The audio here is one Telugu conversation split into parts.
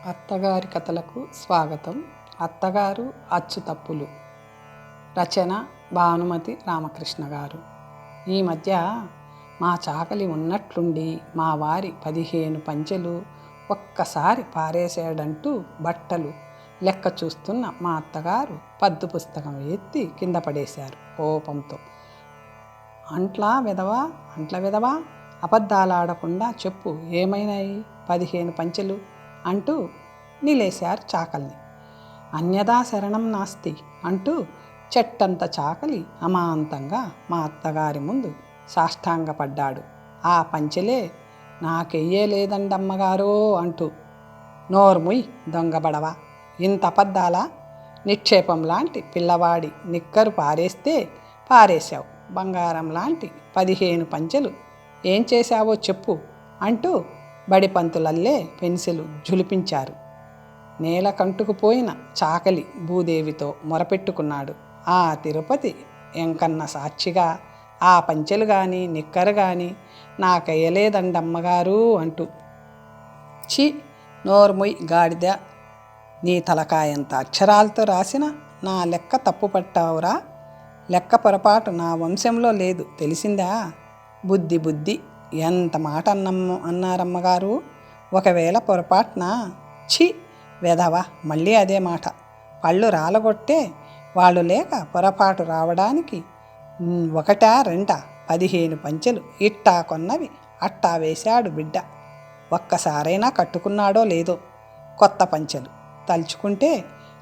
అత్తగారి కథలకు స్వాగతం. అత్తగారు అచ్చు తప్పులు. రచన భానుమతి రామకృష్ణ గారు. ఈ మధ్య మా చాకలి ఉన్నట్లుండి మా వారి 15 పంచెలు ఒక్కసారి పారేశాడంటూ బట్టలు లెక్క చూస్తున్న మా అత్తగారు పద్దు పుస్తకం ఎత్తి కింద పడేశారు కోపంతో. అంట్ల విధవా అబద్ధాలాడకుండా చెప్పు, ఏమైనాయి 15 పంచెలు అంటూ నిలేశారు చాకల్ని. అన్యదా శరణం నాస్తి అంటూ చెట్టంత చాకలి అమాంతంగా మా అత్తగారి ముందు సాష్టాంగపడ్డాడు. ఆ పంచెలే నాకెయ్యలేదండమ్మగారో అంటూ. నోర్ముయ్ దొంగబడవా, ఇంత అబద్ధాలా? నిక్షేపం లాంటి పిల్లవాడి నిక్కరు పారేస్తే పారేశావు, బంగారం లాంటి 15 పంచెలు ఏం చేశావో చెప్పు అంటూ బడిపంతులల్లే పెన్సిలు జులిపించారు. నేల కంటుకుపోయిన చాకలి భూదేవితో మొరపెట్టుకున్నాడు. ఆ తిరుపతి ఎంకన్న సాక్షిగా ఆ పంచెలు గాని నిక్కరు గాని నాకెయ్యలేదండమ్మగారు అంటూ. చి, నోర్ముయ్ గాడిద, నీ తలకాయంత అక్షరాలతో రాసిన నా లెక్క తప్పు పట్టావురా. లెక్క పొరపాటు నా వంశంలో లేదు, తెలిసిందా? బుద్ధి ఎంత మాట అన్నారమ్మగారు. ఒకవేళ పొరపాటున చి వెధవా, మళ్ళీ అదే మాట. పళ్ళు రాలగొట్టే వాళ్ళు లేక పొరపాటు రావడానికి ఒకటా రెండా 15 పంచెలు ఇట్టా కొన్నవి అట్టా వేశాడు బిడ్డ. ఒక్కసారైనా కట్టుకున్నాడో లేదో కొత్త పంచెలు. తలుచుకుంటే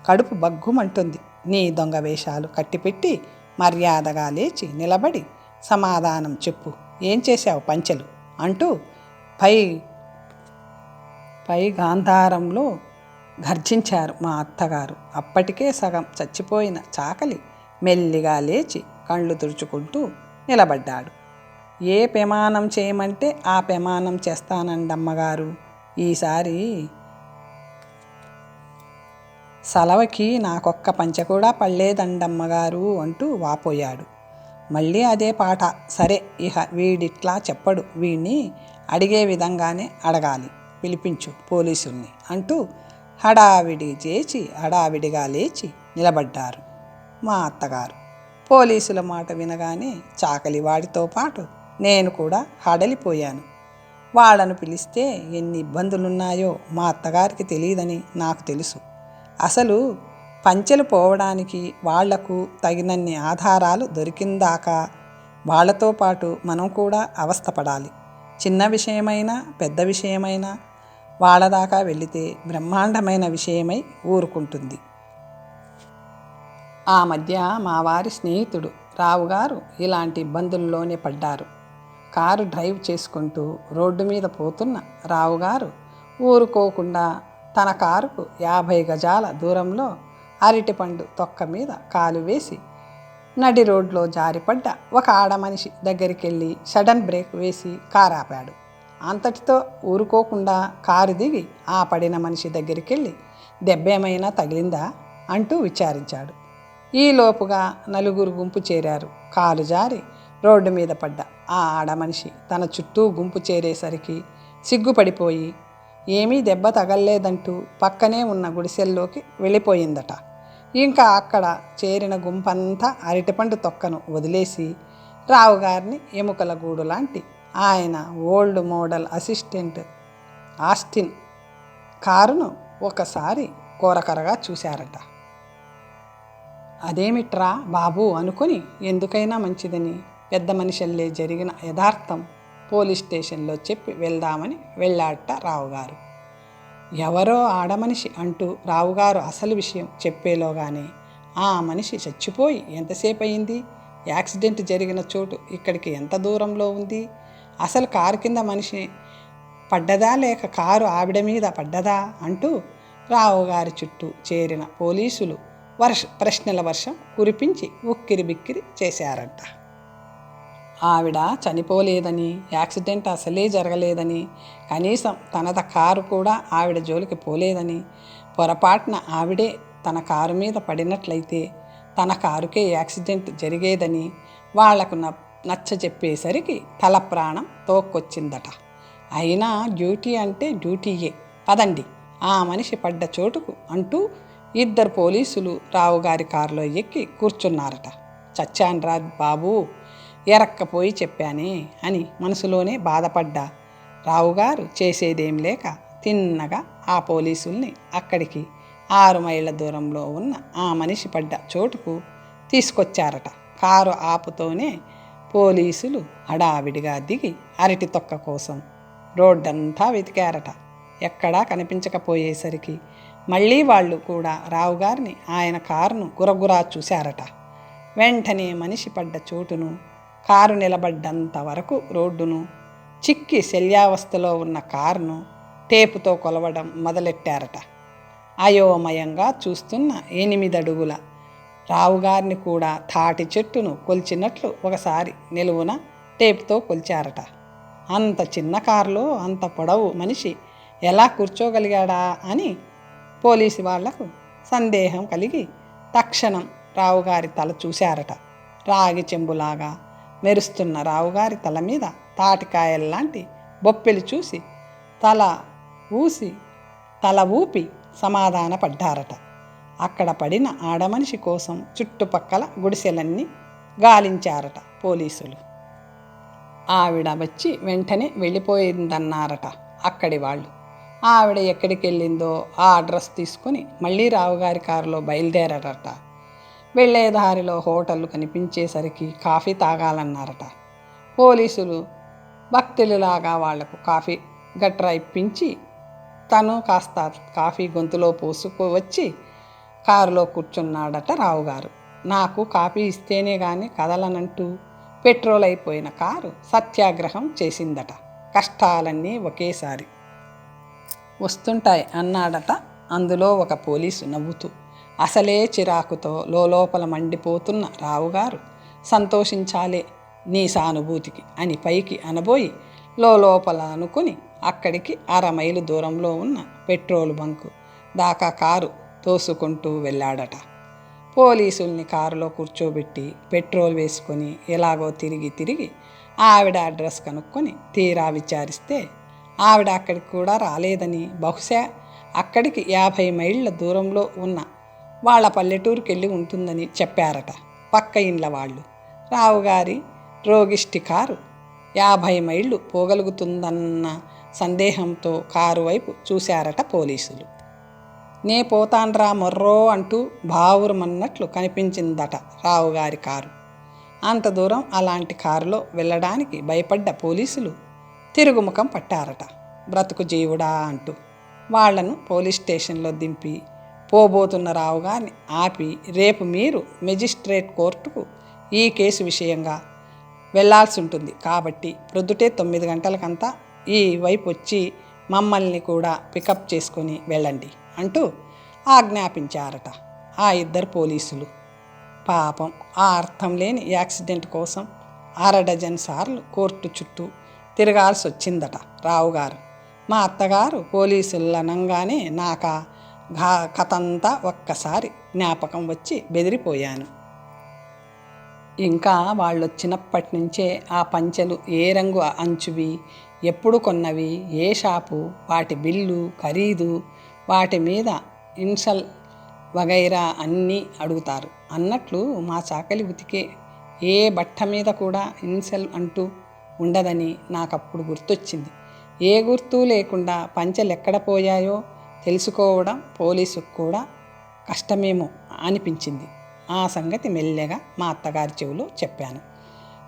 కడుపు బగ్గుమంటుంది. నీ దొంగ వేషాలు కట్టిపెట్టి మర్యాదగా లేచి నిలబడి సమాధానం చెప్పు, ఏం చేశావు పంచెలు అంటూ పై గాంధారంలో గర్జించారు మా అత్తగారు. అప్పటికే సగం చచ్చిపోయిన చాకలి మెల్లిగా లేచి కళ్ళు తుడుచుకుంటూ నిలబడ్డాడు. ఏ పెమానం చేయమంటే ఆ పెమానం చేస్తానండమ్మగారు. ఈసారి సలవకి నాకొక్క పంచె కూడా పడలేదండమ్మగారు అంటూ వాపోయాడు. మళ్ళీ అదే పాట. సరే, ఇహ వీడిట్లా చెప్పడు, వీడిని అడిగే విధంగానే అడగాలి, పిలిపించు పోలీసుల్ని అంటూ హడావిడిగా లేచి నిలబడ్డారు మా అత్తగారు. పోలీసుల మాట వినగానే చాకలి వాడితో పాటు నేను కూడా హడలిపోయాను. వాళ్ళను పిలిస్తే ఎన్ని ఇబ్బందులున్నాయో మా అత్తగారికి తెలియదని నాకు తెలుసు. అసలు పంచెలు పోవడానికి వాళ్లకు తగినన్ని ఆధారాలు దొరికిందాకా వాళ్లతో పాటు మనం కూడా అవస్థపడాలి. చిన్న విషయమైనా పెద్ద విషయమైనా వాళ్ళ దాకా వెళితే బ్రహ్మాండమైన విషయమై ఊరుకుంటుంది. ఆ మధ్య మా వారి స్నేహితుడు రావుగారు ఇలాంటి ఇబ్బందుల్లోనే పడ్డారు. కారు డ్రైవ్ చేసుకుంటూ రోడ్డు మీద పోతున్న రావుగారు ఊరుకోకుండా తన కారుకు 50 గజాల దూరంలో అరటిపండు తొక్క మీద కాలు వేసి నడి రోడ్లో జారిపడ్డ ఒక ఆడమనిషి దగ్గరికెళ్ళి సడన్ బ్రేక్ వేసి కారు ఆపాడు. అంతటితో ఊరుకోకుండా కారు దిగి ఆ పడిన మనిషి దగ్గరికెళ్ళి దెబ్బేమైనా తగిలిందా అంటూ విచారించాడు. ఈలోపుగా నలుగురు గుంపు చేరారు. కాలు జారి రోడ్డు మీద పడ్డ ఆ ఆడమనిషి తన చుట్టూ గుంపు చేరేసరికి సిగ్గుపడిపోయి ఏమీ దెబ్బ తగల్లేదంటూ పక్కనే ఉన్న గుడిసెల్లోకి వెళ్ళిపోయిందట. ఇంకా అక్కడ చేరిన గుంపంతా అరటిపండు తొక్కను వదిలేసి రావుగారిని ఎముకల గూడు లాంటి ఆయన ఓల్డ్ మోడల్ ఆస్టిన్ కారును ఒకసారి కోరకరగా చూశారట. అదేమిట్రా బాబు అనుకొని ఎందుకైనా మంచిదని పెద్ద మనిషిల్లే జరిగిన యథార్థం పోలీస్ స్టేషన్లో చెప్పి వెళ్దామని వెళ్ళాడట రావుగారు. ఎవరో ఆడమనిషి అంటూ రావుగారు అసలు విషయం చెప్పేలోగానే ఆ మనిషి చచ్చిపోయి ఎంతసేపు అయింది? యాక్సిడెంట్ జరిగిన చోటు ఇక్కడికి ఎంత దూరంలో ఉంది? అసలు కారు కింద మనిషి పడ్డదా లేక కారు ఆవిడ మీద పడ్డదా అంటూ రావుగారి చుట్టూ చేరిన పోలీసులు ప్రశ్నల వర్షం కురిపించి ఉక్కిరిబిక్కిరి చేశారంట. ఆవిడ చనిపోలేదని, యాక్సిడెంట్ అసలే జరగలేదని, కనీసం తనద కారు కూడా ఆవిడ జోలికి పోలేదని, పొరపాటున ఆవిడే తన కారు మీద పడినట్లయితే తన కారుకే యాక్సిడెంట్ జరిగేదని వాళ్లకు నచ్చ చెప్పేసరికి తల ప్రాణం తోక్కొచ్చిందట. అయినా డ్యూటీ అంటే డ్యూటీయే, పదండి ఆ మనిషి పడ్డ చోటుకు అంటూ 2 పోలీసులు రావుగారి కారులో ఎక్కి కూర్చున్నారట. చచ్చాన్రా బాబూ, ఎరక్కపోయి చెప్పానే అని మనసులోనే బాధపడ్డా రావుగారు చేసేదేం లేక తిన్నగా ఆ పోలీసుల్ని అక్కడికి 6 మైళ్ళ దూరంలో ఉన్న ఆ మనిషి పడ్డ చోటుకు తీసుకొచ్చారట. కారు ఆపుతోనే పోలీసులు హడావిడిగా దిగి అరటి తొక్క కోసం రోడ్డంతా వెతికారట. ఎక్కడా కనిపించకపోయేసరికి మళ్ళీ వాళ్ళు కూడా రావుగారిని, ఆయన కారును గురగురా చూశారట. వెంటనే మనిషి పడ్డ చోటును, కారు నిలబడ్డంత వరకు రోడ్డును, చిక్కి శల్యావస్థలో ఉన్న కారును టేపుతో కొలవడం మొదలెట్టారట. అయోమయంగా చూస్తున్న 8 అడుగుల రావుగారిని కూడా తాటి చెట్టును కొల్చినట్లు ఒకసారి నిలువున టేపుతో కొల్చారట. అంత చిన్న కారులో అంత పొడవు మనిషి ఎలా కూర్చోగలిగాడా అని పోలీసు వాళ్లకు సందేహం కలిగి తక్షణం రావుగారి తల చూశారట. రాగి చెంబులాగా మెరుస్తున్న రావుగారి తల మీద తాటికాయల్లాంటి బొప్పెలు చూసి తల ఊపి సమాధానపడ్డారట. అక్కడ పడిన ఆడమనిషి కోసం చుట్టుపక్కల గుడిసెలన్నీ గాలించారట పోలీసులు. ఆవిడ వచ్చి వెంటనే వెళ్ళిపోయిందన్నారట అక్కడి వాళ్ళు. ఆవిడ ఎక్కడికి వెళ్ళిందో ఆ అడ్రస్ తీసుకుని మళ్ళీ రావుగారి కారులో బయలుదేరారట. వెళ్ళే దారిలో హోటళ్ళు కనిపించేసరికి కాఫీ తాగాలన్నారట. పోలీసులు భక్తులలాగా వాళ్లకు కాఫీ గట్రా ఇప్పించి తను కాస్త కాఫీ గొంతులో పోసుకువచ్చి కారులో కూర్చున్నాడట రావుగారు. నాకు కాఫీ ఇస్తేనే కానీ కదలనంటూ పెట్రోల్ అయిపోయిన కారు సత్యాగ్రహం చేసిందట. కష్టాలన్నీ ఒకేసారి వస్తుంటాయి అన్నాడట అందులో ఒక పోలీసు నవ్వుతూ. అసలే చిరాకుతో లోపల మండిపోతున్న రావుగారు సంతోషించాలే నీ సానుభూతికి అని పైకి అనబోయి లోపల అనుకుని అక్కడికి 1/2 మైలు దూరంలో ఉన్న పెట్రోల్ బంకు దాకా కారు తోసుకుంటూ వెళ్ళాడట. పోలీసుల్ని కారులో కూర్చోబెట్టి పెట్రోల్ వేసుకొని ఎలాగో తిరిగి ఆవిడ అడ్రస్ కనుక్కొని తీరా విచారిస్తే ఆవిడ అక్కడికి కూడా రాలేదని, బహుశా అక్కడికి 50 మైళ్ళ దూరంలో ఉన్న వాళ్ళ పల్లెటూరుకి వెళ్ళి ఉంటుందని చెప్పారట పక్క ఇండ్ల వాళ్ళు. రావుగారి రోగిష్టి కారు 50 మైళ్ళు పోగలుగుతుందన్న సందేహంతో కారు వైపు చూశారట పోలీసులు. నే పోతాన్రా మొర్రో అంటూ బావురమన్నట్లు కనిపించిందట రావుగారి కారు. అంత దూరం అలాంటి కారులో వెళ్ళడానికి భయపడ్డ పోలీసులు తిరుగుముఖం పట్టారట. బ్రతుకు జీవుడా అంటూ వాళ్లను పోలీస్ స్టేషన్లో దింపి పోబోతున్న రావుగారిని ఆపి, రేపు మీరు మెజిస్ట్రేట్ కోర్టుకు ఈ కేసు విషయంగా వెళ్లాల్సి ఉంటుంది కాబట్టి ప్రొద్దుటే 9 గంటలకంతా ఈ వైపు వచ్చి మమ్మల్ని కూడా పికప్ చేసుకొని వెళ్ళండి అంటూ ఆజ్ఞాపించారట ఆ 2 పోలీసులు. పాపం ఆ అర్థం లేని యాక్సిడెంట్ కోసం 1/2 డజన్ సార్లు కోర్టు చుట్టూ తిరగాల్సి వచ్చిందట రావుగారు. మా అత్తగారు పోలీసులనంగానే నాకా కథంతా ఒక్కసారి జ్ఞాపకం వచ్చి బెదిరిపోయాను. ఇంకా వాళ్ళొచ్చినప్పటి నుంచే ఆ పంచెలు ఏ రంగు అంచువి, ఎప్పుడు కొన్నవి, ఏ షాపు, వాటి బిల్లు, ఖరీదు, వాటి మీద ఇన్షల్ వగైరా అన్నీ అడుగుతారు అన్నట్లు మా చాకలి ఉతికే ఏ బట్ట మీద కూడా ఇన్షల్ అంటూ ఉండదని నాకప్పుడు గుర్తొచ్చింది. ఏ గుర్తు లేకుండా పంచెలు ఎక్కడ పోయాయో తెలుసుకోవడం పోలీసుకు కూడా కష్టమేమో అనిపించింది. ఆ సంగతి మెల్లగా మా అత్తగారి చెవిలో చెప్పాను.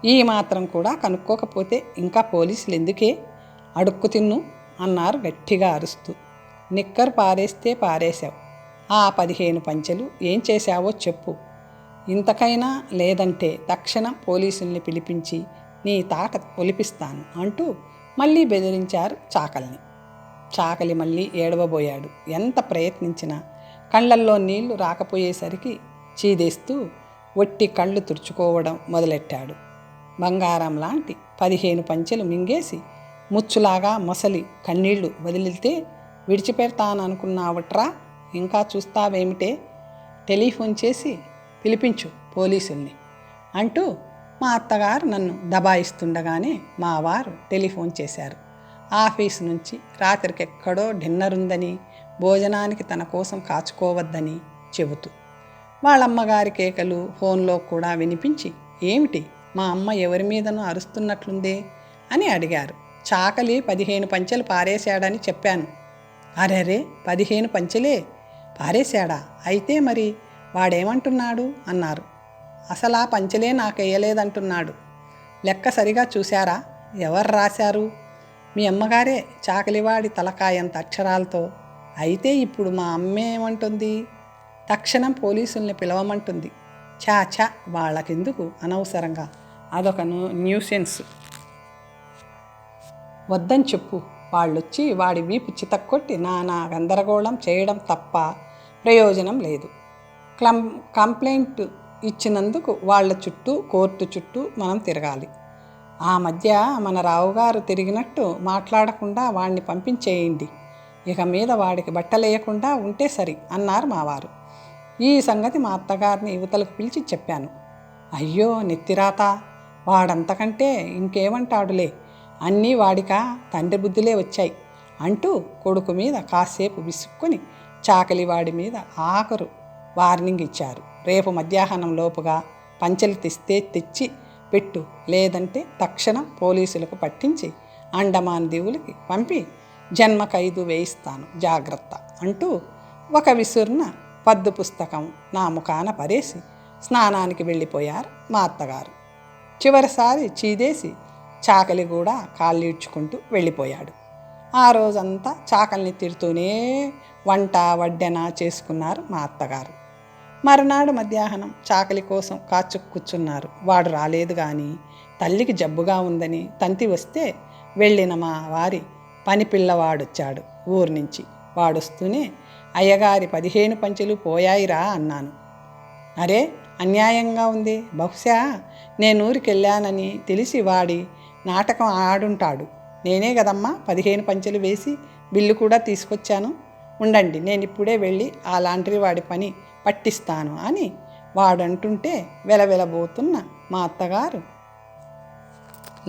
ఈ మాత్రం కూడా కనుక్కోకపోతే ఇంకా పోలీసులు ఎందుకే, అడుక్కు తిన్ను అన్నారు గట్టిగా అరుస్తూ. నిక్కర్ పారేస్తే పారేశావు, ఆ 15 పంచెలు ఏం చేశావో చెప్పు, ఇంతకైనా లేదంటే తక్షణం పోలీసుల్ని పిలిపించి నీ తాట ఒలిపిస్తాను అంటూ మళ్ళీ బెదిరించారు చాకల్ని. చాకలి మళ్ళీ ఏడవబోయాడు. ఎంత ప్రయత్నించినా కళ్ళల్లో నీళ్లు రాకపోయేసరికి చీదేస్తూ ఒట్టి కళ్ళు తుడుచుకోవడం మొదలెట్టాడు. బంగారం లాంటి 15 పంచెలు మింగేసి ముచ్చులాగా మొసలి కన్నీళ్లు వదిలితే విడిచిపెడతాననుకున్నావట్రా, ఇంకా చూస్తావేమిటే, టెలిఫోన్ చేసి పిలిపించు పోలీసుల్ని అంటూ మా అత్తగారు నన్ను దబాయిస్తుండగానే మా వారు టెలిఫోన్ చేశారు. ఆఫీసు నుంచి రాత్రికి ఎక్కడో డిన్నర్ ఉందని భోజనానికి తన కోసం కాచుకోవద్దని చెబుతూ. వాళ్ళమ్మగారి కేకలు ఫోన్లో కూడా వినిపించి, ఏమిటి మా అమ్మ ఎవరి మీదనూ అరుస్తున్నట్లుందే అని అడిగారు. చాకలి 15 పంచెలు పారేశాడని చెప్పాను. అరెరే, 15 పంచెలే పారేశాడా? అయితే మరి వాడేమంటున్నాడు అన్నారు. అసలు ఆ పంచెలే నాకెయ్యలేదంటున్నాడు. లెక్క సరిగా చూశారా? ఎవరు రాశారు? మీ అమ్మగారే, చాకలివాడి తలకాయంత అక్షరాలతో. అయితే ఇప్పుడు మా అమ్మేమంటుంది? తక్షణం పోలీసుల్ని పిలవమంటుంది. చాచా, వాళ్ళకెందుకు అనవసరంగా, అదొక న్యూసెన్స్. వద్దని చెప్పు. వాళ్ళొచ్చి వాడి వీపు చితక్కొట్టి నానా గందరగోళం చేయడం తప్ప ప్రయోజనం లేదు. కంప్లైంట్ ఇచ్చినందుకు వాళ్ళ చుట్టూ, కోర్టు చుట్టూ మనం తిరగాలి. ఆ మధ్య మన రావుగారు తిరిగినట్టు మాట్లాడకుండా వాడిని పంపించేయండి. ఇక మీద వాడికి బట్టలేయకుండా ఉంటే సరి అన్నారు మావారు. ఈ సంగతి మా అత్తగారిని యువతలకు పిలిచి చెప్పాను. అయ్యో నెత్తిరాత, వాడంతకంటే ఇంకేమంటాడులే, అన్నీ వాడికా తండ్రి బుద్ధులే వచ్చాయి అంటూ కొడుకు మీద కాసేపు విసుక్కుని చాకలివాడి మీద ఆఖరు వార్నింగ్ ఇచ్చారు. రేపు మధ్యాహ్నం లోపుగా పంచెలు తెచ్చి పెట్టు, లేదంటే తక్షణం పోలీసులకు పట్టించి అండమాన్ దీవులకి పంపి జన్మ ఖైదు వేయిస్తాను, జాగ్రత్త అంటూ ఒక విసురున పద్దు పుస్తకం నా ముఖాన పరేసి స్నానానికి వెళ్ళిపోయారు మా అత్తగారు. చివరిసారి చీదేసి చాకలి కూడా కాళ్ళీడ్చుకుంటూ వెళ్ళిపోయాడు. ఆ రోజంతా చాకలిని తిడుతూనే వంట వడ్డెన చేసుకున్నారు మా అత్తగారు. మరునాడు మధ్యాహ్నం చాకలి కోసం కూర్చున్నారు. వాడు రాలేదు. కానీ తల్లికి జబ్బుగా ఉందని తంతి వస్తే వెళ్ళిన మా వారి పని పిల్లవాడొచ్చాడు ఊరు నుంచి. వాడొస్తూనే, అయ్యగారి 15 పంచెలు పోయాయిరా అన్నాను. అరే, అన్యాయంగా ఉంది. బహుశా నేను ఊరికెళ్ళానని తెలిసి వాడి నాటకం ఆడుంటాడు. నేనే కదమ్మా 15 పంచెలు వేసి బిల్లు కూడా తీసుకొచ్చాను. ఉండండి, నేనిప్పుడే వెళ్ళి ఆ లాండ్రీ వాడి పని పట్టిస్తాను అని వాడంటుంటే వెలవెలబోతున్న మా అత్తగారు,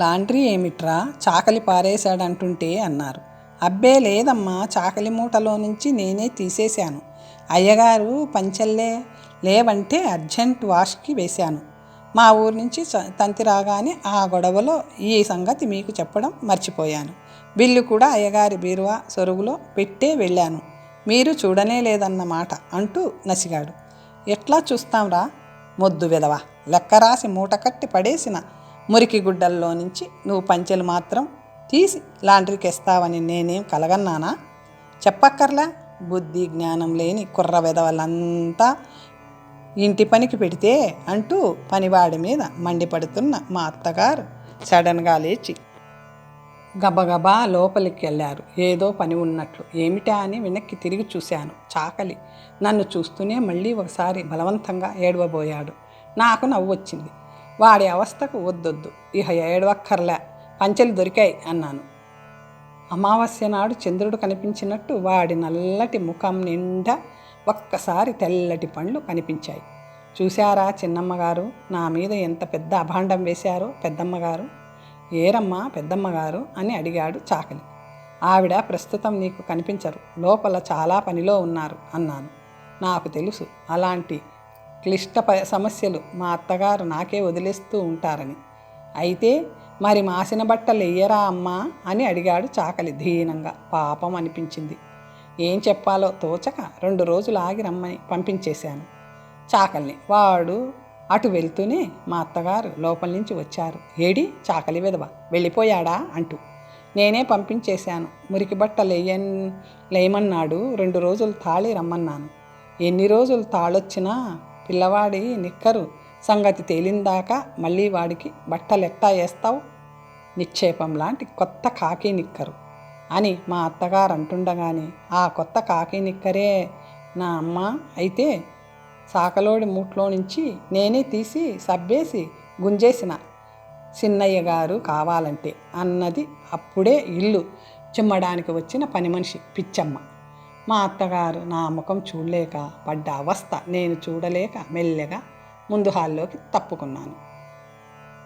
లాండ్రీ ఏమిట్రా, చాకలి పారేశాడంటుంటే అన్నారు. అబ్బే లేదమ్మా, చాకలి మూటలో నుంచి నేనే తీసేశాను. అయ్యగారు పంచెల్లే లేవంటే అర్జెంట్ వాష్కి వేశాను. మా ఊరి నుంచి తంతి రాగానే ఆ గొడవలో ఈ సంగతి మీకు చెప్పడం మర్చిపోయాను. బిల్లు కూడా అయ్యగారి బీరువా సొరుగులో పెట్టే వెళ్ళాను. మీరు చూడనే లేదన్నమాట అంటూ నసిగాడు. ఎట్లా చూస్తాంరా మొద్దు విధవ, లెక్క రాసి మూట కట్టి పడేసిన మురికి గుడ్డల్లో నుంచి నువ్వు పంచెలు మాత్రం తీసి లాండ్రీకి వేస్తావని నేనేం కలగన్నానా? చెప్పక్కర్లా. బుద్ధి జ్ఞానం లేని కుర్ర విధవలంతా ఇంటి పనికి పెడితే అంటూ పనివాడి మీద మండిపడుతున్న మా అత్తగారు సడన్గా లేచి గబగబా లోపలికి వెళ్ళారు. ఏదో పని ఉన్నట్లు. ఏమిటా అని వెనక్కి తిరిగి చూశాను. చాకలి నన్ను చూస్తూనే మళ్ళీ ఒకసారి బలవంతంగా ఏడవబోయాడు. నాకు నవ్వు వచ్చింది. వాడి అవస్థకు వద్దొద్దు, ఇహ ఏడవక్కర్లే, పంచెలు దొరికాయి అన్నాను. అమావాస్య నాడు చంద్రుడు కనిపించినట్టు వాడి నల్లటి ముఖం నిండా ఒక్కసారి తెల్లటి పండ్లు కనిపించాయి. చూశారా చిన్నమ్మగారు, నా మీద ఎంత పెద్ద అభాండం వేశారో పెద్దమ్మగారు. ఏరమ్మా పెద్దమ్మగారు అని అడిగాడు చాకలి. ఆవిడ ప్రస్తుతం నీకు కనిపించరు, లోపల చాలా పనిలో ఉన్నారు అన్నాను. నాకు తెలుసు అలాంటి క్లిష్ట సమస్యలు మా అత్తగారు నాకే వదిలేస్తూ ఉంటారని. అయితే మరి మాసిన బట్టలు వెయ్యరా అమ్మా అని అడిగాడు చాకలి దీనంగా. పాపం అనిపించింది. ఏం చెప్పాలో తోచక 2 రోజులు ఆగి రమ్మని పంపించేశాను చాకల్ని. వాడు అటు వెళ్తూనే మా అత్తగారు లోపల నుంచి వచ్చారు. ఏడి చాకలి విధవ, వెళ్ళిపోయాడా అంటూ. నేనే పంపించేశాను, మురికి బట్టలు లేయమన్నాడు, 2 రోజులు తాళి రమ్మన్నాను. ఎన్ని రోజులు తాళొచ్చినా పిల్లవాడి నిక్కరు సంగతి తేలిందాకా మళ్ళీ వాడికి బట్టలెట్టా వేస్తావు? నిక్షేపం లాంటి కొత్త కాకి నిక్కరు అని మా అత్తగారు అంటుండగానే, ఆ కొత్త కాకి నిక్కరే నా అమ్మ అయితే సాకలోడి మూట్లో నుంచి నేనే తీసి సబ్బేసి గుంజేసిన సిన్నయ్య గారు కావాలంటే అన్నది అప్పుడే ఇల్లు చిమ్మడానికి వచ్చిన పని మనిషి పిచ్చమ్మ. మా అత్తగారు నా ముఖం చూడలేక పడ్డ అవస్థ నేను చూడలేక మెల్లగా ముందు హాల్లోకి తప్పుకున్నాను.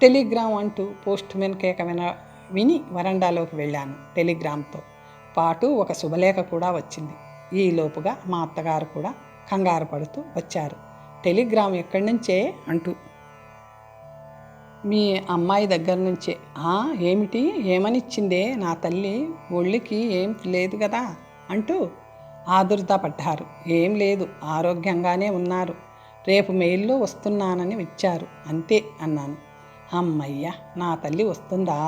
టెలిగ్రామ్ అంటూ పోస్ట్మెన్ కేక విని వరండాలోకి వెళ్ళాను. టెలిగ్రామ్తో పాటు ఒక శుభలేఖ కూడా వచ్చింది. ఈలోపుగా మా అత్తగారు కూడా కంగారు పడుతూ వచ్చారు. టెలిగ్రామ్ ఎక్కడి నుంచే అంటూ. మీ అమ్మాయి దగ్గర నుంచే. ఏమిటి, ఏమనిచ్చిందే నా తల్లి, ఒళ్ళికి ఏం లేదు కదా అంటూ ఆదుర్దా పడ్డారు. ఏం లేదు, ఆరోగ్యంగానే ఉన్నారు, రేపు మెయిల్లో వస్తున్నానని ఇచ్చారు అంతే అన్నాను. అమ్మయ్య, నా తల్లి వస్తుందా,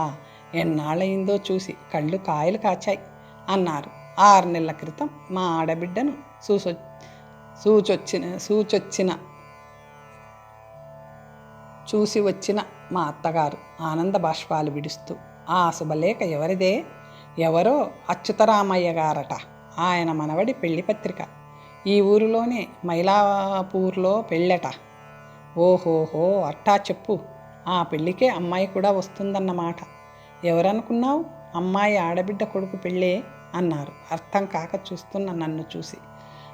ఎన్నాళ్ళయిందో చూసి కళ్ళు కాయలు కాచాయి అన్నారు. 6 నెలల క్రితం మా ఆడబిడ్డను చూసి వచ్చిన మా అత్తగారు ఆనంద బాష్పాలు విడుస్తూ, ఆ శుభలేఖ ఎవరిదే? ఎవరో అచ్యుతరామయ్య గారట, ఆయన మనవడి పెళ్లి పత్రిక, ఈ ఊరిలోనే మైలాపూర్లో పెళ్ళట. ఓహోహో, అట్టా చెప్పు, ఆ పెళ్ళికే అమ్మాయి కూడా వస్తుందన్నమాట. ఎవరనుకున్నావు, అమ్మాయి ఆడబిడ్డ కొడుకు పెళ్ళే అన్నారు అర్థం కాక చూస్తున్న నన్ను చూసి.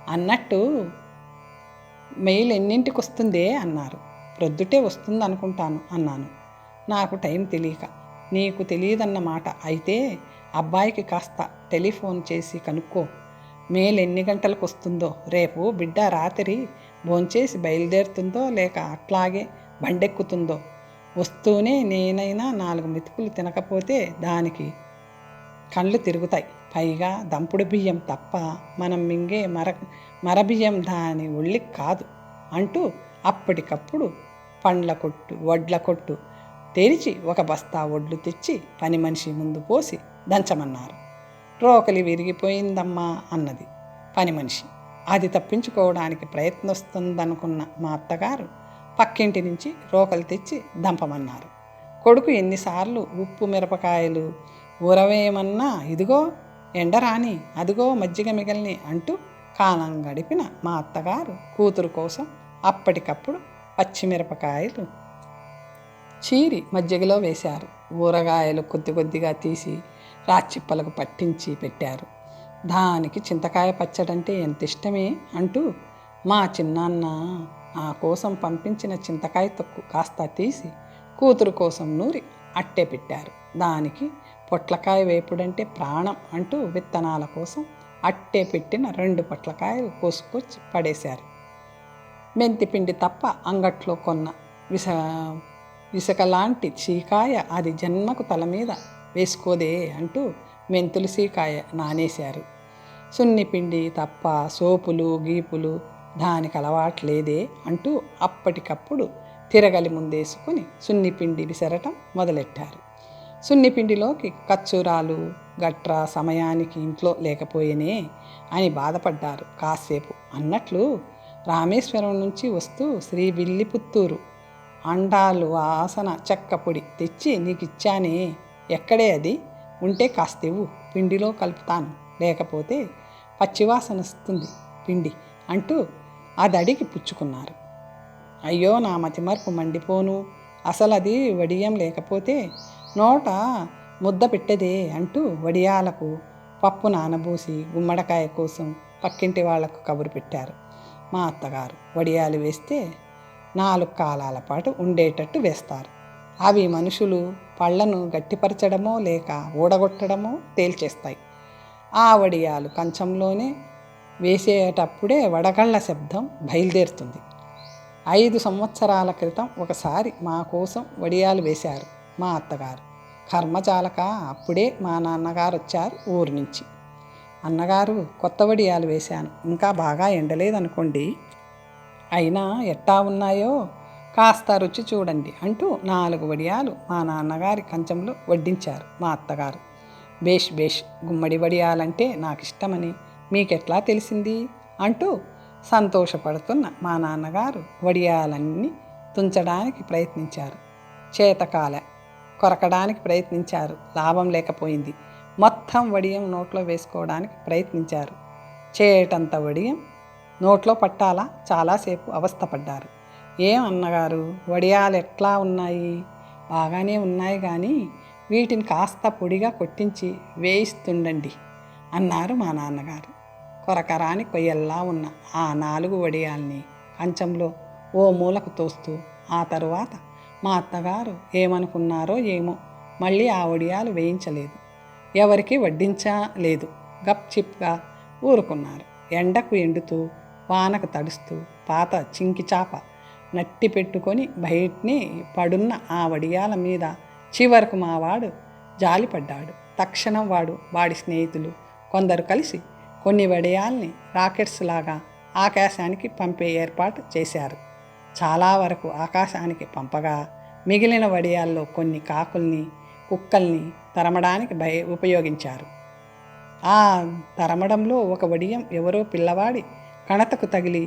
అన్నట్టు మెయిల్ ఎన్నింటికి వస్తుందే అన్నారు. ప్రొద్దుటే వస్తుంది అనుకుంటాను అన్నాను, నాకు టైం తెలియక. నీకు తెలియదన్నమాట. అయితే అబ్బాయికి కాస్త టెలిఫోన్ చేసి కనుక్కో, మెయిల్ ఎన్ని గంటలకు వస్తుందో. రేపు బిడ్డ రాత్రి భోంచేసి బయలుదేరుతుందో లేక అట్లాగే బండెక్కుతుందో. వస్తూనే నేనైనా 4 మెతుకులు తినకపోతే దానికి కళ్ళు తిరుగుతాయి. పైగా దంపుడు బియ్యం తప్ప మనం మింగే మరబియ్యం దాని ఒళ్ళికి కాదు అంటూ అప్పటికప్పుడు పండ్ల కొట్టు, వడ్ల కొట్టు తెరిచి ఒక బస్తా వడ్లు తెచ్చి పని మనిషి ముందు పోసి దంచమన్నారు. రోకలి విరిగిపోయిందమ్మా అన్నది పని మనిషి. అది తప్పించుకోవడానికి ప్రయత్నిస్తుందనుకున్న మా అత్తగారు పక్కింటి నుంచి రోకలి తెచ్చి దంపమన్నారు. కొడుకు ఎన్నిసార్లు ఉప్పు మిరపకాయలు ఊరవేయమన్నా ఇదిగో ఎండరాని, అదిగో మజ్జిగ మిగల్ని అంటూ కాలం గడిపిన మా అత్తగారు కూతురు కోసం అప్పటికప్పుడు పచ్చిమిరపకాయలు చీరి మజ్జిగలో వేశారు. ఊరగాయలు కొద్ది కొద్దిగా తీసి రాచిప్పలకు పట్టించి పెట్టారు. దానికి చింతకాయ పచ్చడంటే ఎంత ఇష్టమే అంటూ మా చిన్నాన్న నా కోసం పంపించిన చింతకాయ తొక్కు కాస్త తీసి కూతురు కోసం నూరి అట్టే పెట్టారు. దానికి పొట్లకాయ వేపుడంటే ప్రాణం అంటూ విత్తనాల కోసం అట్టే పెట్టిన 2 పొట్లకాయలు కోసుకొచ్చి పడేశారు. మెంతిపిండి తప్ప అంగట్లో కొన్న ఇసుకలాంటి సీకాయ అది జన్మకు తల మీద వేసుకోదే అంటూ మెంతులు సీకాయ నానేశారు. సున్నిపిండి తప్ప సోపులు గీపులు దానికి అలవాట్లేదే అంటూ అప్పటికప్పుడు తిరగలి ముందేసుకొని సున్నిపిండి విసరటం మొదలెట్టారు. సున్నిపిండిలోకి కచ్చూరాలు గట్రా సమయానికి ఇంట్లో లేకపోయేనే అని బాధపడ్డారు కాసేపు. అన్నట్లు రామేశ్వరం నుంచి వస్తూ శ్రీ విల్లిపుత్తూరు అండాలు వాసన చెక్క పొడి తెచ్చి నీకిచ్చానే, ఎక్కడే అది? ఉంటే కాస్తివ్వు, పిండిలో కలుపుతాను, లేకపోతే పచ్చివాసన వస్తుంది పిండి అంటూ అదడిగి పుచ్చుకున్నారు. అయ్యో, నా మతిమరుపు మండిపోను, అసలు అది వడియం లేకపోతే నోట ముద్ద పెట్టదే అంటూ వడియాలకు పప్పు నానబూసి గుమ్మడికాయ కోసం పక్కింటి వాళ్లకు కబురు పెట్టారు. మా అత్తగారు వడియాలు వేస్తే 4 కాలాల పాటు ఉండేటట్టు వేస్తారు. అవి మనుషులు పళ్లను గట్టిపరచడమో లేక ఊడగొట్టడమో తేల్చేస్తాయి. ఆ వడియాలు కంచంలోనే వేసేటప్పుడే వడగళ్ల శబ్దం బయలుదేరుతుంది. 5 సంవత్సరాల క్రితం ఒకసారి మా కోసం వడియాలు వేశారు మా అత్తగారు. కర్మచాలక అప్పుడే మా నాన్నగారు వచ్చారు ఊరు నుంచి. అన్నగారు, కొత్త వడియాలు వేశాను, ఇంకా బాగా ఎండలేదనుకోండి, అయినా ఎట్టా ఉన్నాయో కాస్త రుచి చూడండి అంటూ 4 వడియాలు మా నాన్నగారి కంచంలో వడ్డించారు మా అత్తగారు. బేష్ బేష్, గుమ్మడి వడియాలంటే నాకు ఇష్టమని మీకెట్లా తెలిసింది అంటూ సంతోషపడుతున్న మా నాన్నగారు వడియాలన్నీ తుంచడానికి ప్రయత్నించారు. చేతకాల కొరకడానికి ప్రయత్నించారు, లాభం లేకపోయింది. మొత్తం వడియం నోట్లో వేసుకోవడానికి ప్రయత్నించారు. చేటంత వడియం నోట్లో పట్టాలా చాలాసేపు అవస్థపడ్డారు. ఏం అన్నగారు, వడియాలు ఎట్లా ఉన్నాయి? బాగానే ఉన్నాయి, కానీ వీటిని కాస్త పొడిగా కొట్టించి వేయిస్తుండండి అన్నారు మా నాన్నగారు. కొరకరాని కొయ్యల్లా ఉన్న ఆ 4 వడియాల్ని కంచంలో ఓ మూలకు తోస్తూ ఆ తరువాత మా అత్తగారు ఏమనుకున్నారో ఏమో మళ్ళీ ఆ వడియాలు వేయించలేదు, ఎవరికి వడ్డించలేదు, గప్ చిప్గా ఊరుకున్నారు. ఎండకు ఎండుతూ వానకు తడుస్తూ పాత చింకి చాప నట్టి పెట్టుకొని బయటిని పడున్న ఆ వడియాల మీద చివరకు మావాడు జాలిపడ్డాడు. తక్షణం వాడి స్నేహితులు కొందరు కలిసి కొన్ని వడియాల్ని రాకెట్స్ లాగా ఆకాశానికి పంపే ఏర్పాటు చేశారు. చాలా వరకు ఆకాశానికి పంపగా మిగిలిన వడియాల్లో కొన్ని కాకుల్ని కుక్కల్ని తరమడానికి ఉపయోగించారు. ఆ తరమడంలో ఒక వడియం ఎవరో పిల్లవాడి కణతకు తగిలి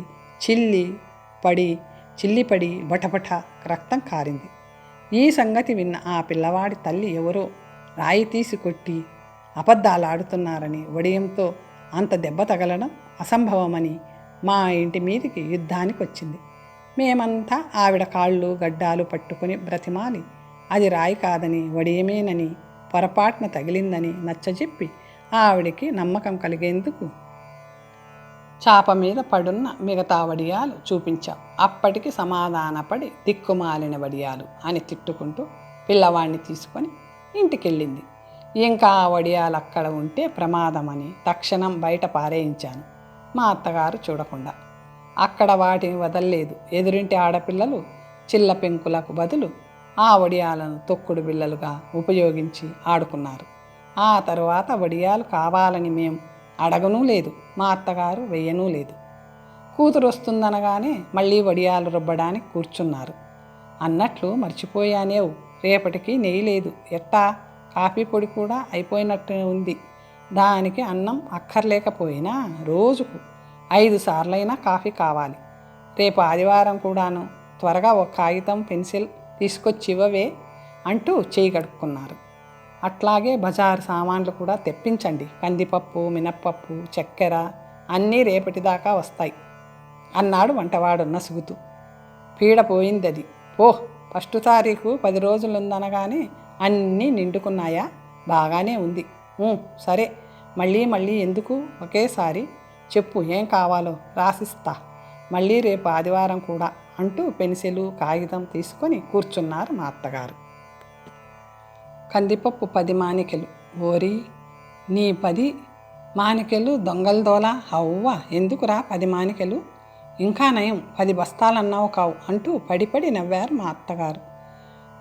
చిల్లిపడి బటబట రక్తం కారింది. ఈ సంగతి విన్న ఆ పిల్లవాడి తల్లి ఎవరో రాయి తీసి కొట్టి అబద్ధాలాడుతున్నారని, వడియంతో అంత దెబ్బ తగలడం అసంభవమని మా ఇంటి మీదికి యుద్ధానికి వచ్చింది. మేమంతా ఆవిడ కాళ్ళు గడ్డాలు పట్టుకుని బ్రతిమాలి అది రాయి కాదని వడియమేనని పొరపాటున తగిలిందని నచ్చజెప్పి ఆవిడికి నమ్మకం కలిగేందుకు చాప మీద పడున్న మిగతా వడియాలు చూపించాం. అప్పటికి సమాధానపడి దిక్కుమాలిన వడియాలు అని తిట్టుకుంటూ పిల్లవాడిని తీసుకొని ఇంటికెళ్ళింది. ఇంకా ఆ వడియాలు అక్కడ ఉంటే ప్రమాదమని తక్షణం బయట పారేయించాను, మా అత్తగారు చూడకుండా. అక్కడ వాటిని వదల్లేదు. ఎదురింటి ఆడపిల్లలు చిల్ల పెంకులకు బదులు ఆ వడియాలను తొక్కుడు బిళ్ళలుగా ఉపయోగించి ఆడుకున్నారు. ఆ తరువాత వడియాలు కావాలని మేం అడగనూ లేదు, మా అత్తగారు వెయ్యనూ లేదు. కూతురు వస్తుందనగానే మళ్ళీ వడియాలు రుబ్బడానికి కూర్చున్నారు. అన్నట్లు మర్చిపోయానేవు, రేపటికి నెయ్యి లేదు. ఎట్టా? కాఫీ పొడి కూడా అయిపోయినట్టు ఉంది. దానికి అన్నం అక్కర్లేకపోయినా రోజుకు 5 సార్లైనా కాఫీ కావాలి. రేపు ఆదివారం కూడాను. త్వరగా ఒక కాగితం పెన్సిల్ తీసుకొచ్చి ఇవ్వవే అంటూ చేయి గడుపుకున్నారు. అట్లాగే బజారు సామాన్లు కూడా తెప్పించండి. కందిపప్పు, మినప్పప్పు, చక్కెర అన్నీ రేపటిదాకా వస్తాయి అన్నాడు వంటవాడు నసుగుతూ. పీడ పోయిందది. ఓహ్, 1 తారీఖు 10 రోజులుందనగానే అన్నీ నిండుకున్నాయా? బాగానే ఉంది. సరే, మళ్ళీ ఎందుకు? ఒకేసారి చెప్పు, ఏం కావాలో రాసిస్తా. మళ్ళీ రేపు ఆదివారం కూడా అంటూ పెన్సిలు కాగితం తీసుకొని కూర్చున్నారు మా అత్తగారు. కందిపప్పు 10 మానికలు. ఓరి, నీ 10 మానికలు దొంగలదోలా. అవ్వ, ఎందుకురా 10 మానికలు? ఇంకా నయం 10 బస్తాలన్నావు కావు అంటూ పడి నవ్వారు మా అత్తగారు.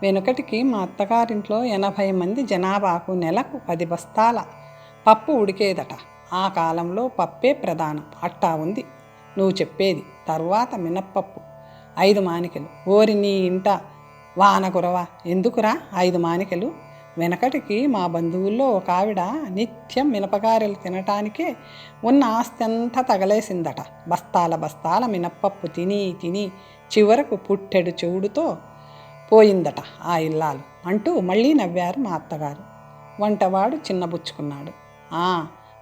వెనుకటికి మా అత్తగారింట్లో 80 మంది జనాభాకు నెలకు 10 బస్తాల పప్పు ఉడికేదట. ఆ కాలంలో పప్పే ప్రధానం. అట్టా ఉంది నువ్వు చెప్పేది. తర్వాత మినప్పప్పు 5 మానికలు. ఓరి, నీ ఇంట వాన కురవ, ఎందుకురా 5 మానికలు? వెనకటికి మా బంధువుల్లో ఒక ఆవిడ నిత్యం మినపగారెలు తినటానికే ఉన్న ఆస్తి అంతా తగలేసిందట. బస్తాల మినప్పప్పు తిని చివరకు పుట్టెడు చెవుడుతో పోయిందట ఆ ఇల్లాలు అంటూ మళ్ళీ నవ్వారు మా అత్తగారు. వంటవాడు చిన్నబుచ్చుకున్నాడు.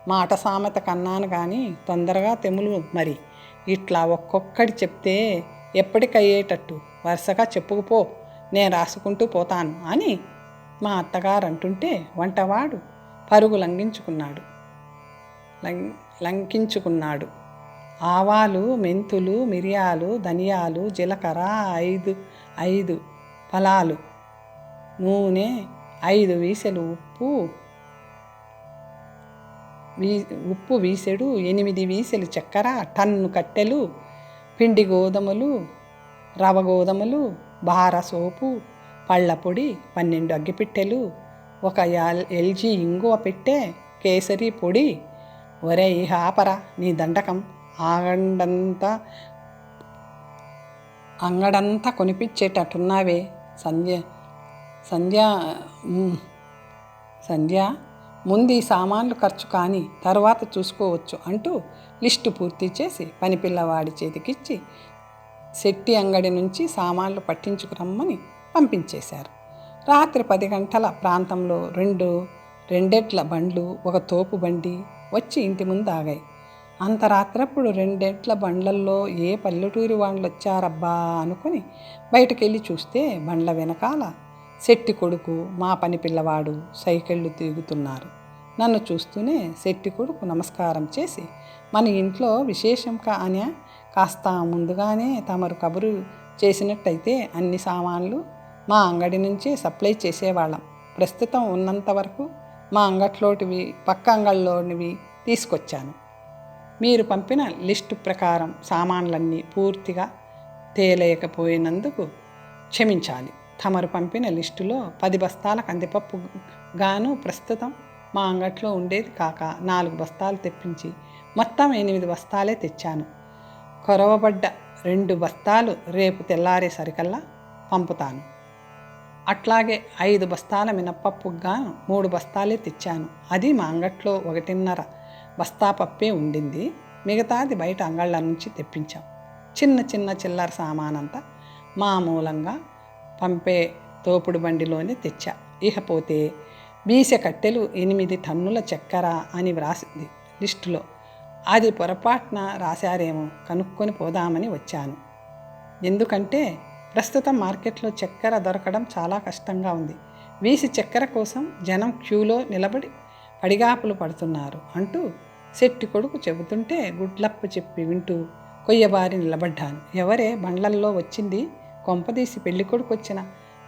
మాట సామెత కన్నాను కానీ తొందరగా తెములు మరి. ఇట్లా ఒక్కొక్కటి చెప్తే ఎప్పటికయ్యేటట్టు వరుసగా చెప్పుకుపో, నేను రాసుకుంటూ పోతాను అని మా అత్తగారు అంటుంటే వంటవాడు పరుగు లంకించుకున్నాడు. ఆవాలు, మెంతులు, మిరియాలు, ధనియాలు, జీలకర్ర 5 ఫలాలు, నూనె 5 వీసెలు, ఉప్పు వీసెడు, 8 వీసెలు చక్కెర, టన్ను కట్టెలు పిండి గోధుమలు, రవ గోధుమలు, బార సోపు, పళ్ళ పొడి 12 అగ్గిపిట్టెలు, 1 LG ఇంగువ పెట్టె, కేసరి పొడి. ఒరే ఆపరా నీ దండకం, అంగడంతా కొనిపించేటట్టున్నావే సంధ్య, ముందు ఈ సామాన్లు ఖర్చు కానీ తర్వాత చూసుకోవచ్చు అంటూ లిస్టు పూర్తి చేసి పనిపిల్లవాడి చేతికిచ్చి శెట్టి అంగడి నుంచి సామాన్లు పట్టించుకురమ్మని పంపించేశారు. రాత్రి 10 గంటల ప్రాంతంలో 2 రెండెట్ల బండ్లు, 1 తోపు బండి వచ్చి ఇంటి ముందు ఆగాయి. అంత రాత్రప్పుడు 2 ఎడ్ల బండ్లల్లో ఏ పల్లెటూరి వాళ్ళు వచ్చారబ్బా అనుకుని బయటకెళ్ళి చూస్తే బండ్ల వెనకాల శెట్టి కొడుకు, మా పని పిల్లవాడు సైకిళ్ళు తిరుగుతున్నారు. నన్ను చూస్తూనే శెట్టి కొడుకు నమస్కారం చేసి, మన ఇంట్లో విశేషం అని కాస్త ముందుగానే తమరు కబురు చేసినట్టయితే అన్ని సామాన్లు మా అంగడి నుంచి సప్లై చేసేవాళ్ళం. ప్రస్తుతం ఉన్నంత వరకు మా అంగట్లోటివి పక్క అంగళ్ళలోనివి తీసుకొచ్చాను. మీరు పంపిన లిస్టు ప్రకారం సామాన్లన్నీ పూర్తిగా తేలేకపోయినందుకు క్షమించాలి. తమరు పంపిన లిస్టులో 10 బస్తాల కందిపప్పు గాను ప్రస్తుతం మా అంగట్లో ఉండేది కాక 4 బస్తాలు తెప్పించి మొత్తం 8 బస్తాలే తెచ్చాను. కొరవబడ్డ 2 బస్తాలు రేపు తెల్లారేసరికల్లా పంపుతాను. అట్లాగే 5 బస్తాల మినప్పప్పుకు గాను 3 బస్తాలే తెచ్చాను. అది మా అంగట్లో 1.5 బస్తా పప్పే ఉండింది. మిగతాది బయట అంగళ్ళ నుంచి తెప్పించాం. చిన్న చిల్లర సామానంతా మామూలంగా పంపే తోపుడు బండిలోనే తెచ్చా. ఇకపోతే బీసె కట్టెలు 8 టన్నుల చక్కెర అని వ్రాసింది లిస్టులో. అది పొరపాటున రాశారేమో కనుక్కొని పోదామని వచ్చాను. ఎందుకంటే ప్రస్తుతం మార్కెట్లో చక్కెర దొరకడం చాలా కష్టంగా ఉంది. వీసి చక్కెర కోసం జనం క్యూలో నిలబడి పడిగాపులు పడుతున్నారు అంటూ శెట్టి కొడుకు చెబుతుంటే గుడ్లప్పు చెప్పి వింటూ కొయ్యబారి నిలబడ్డాను. ఎవరే బండ్లల్లో వచ్చింది? కొంపదీసి పెళ్లి కొడుకు వచ్చిన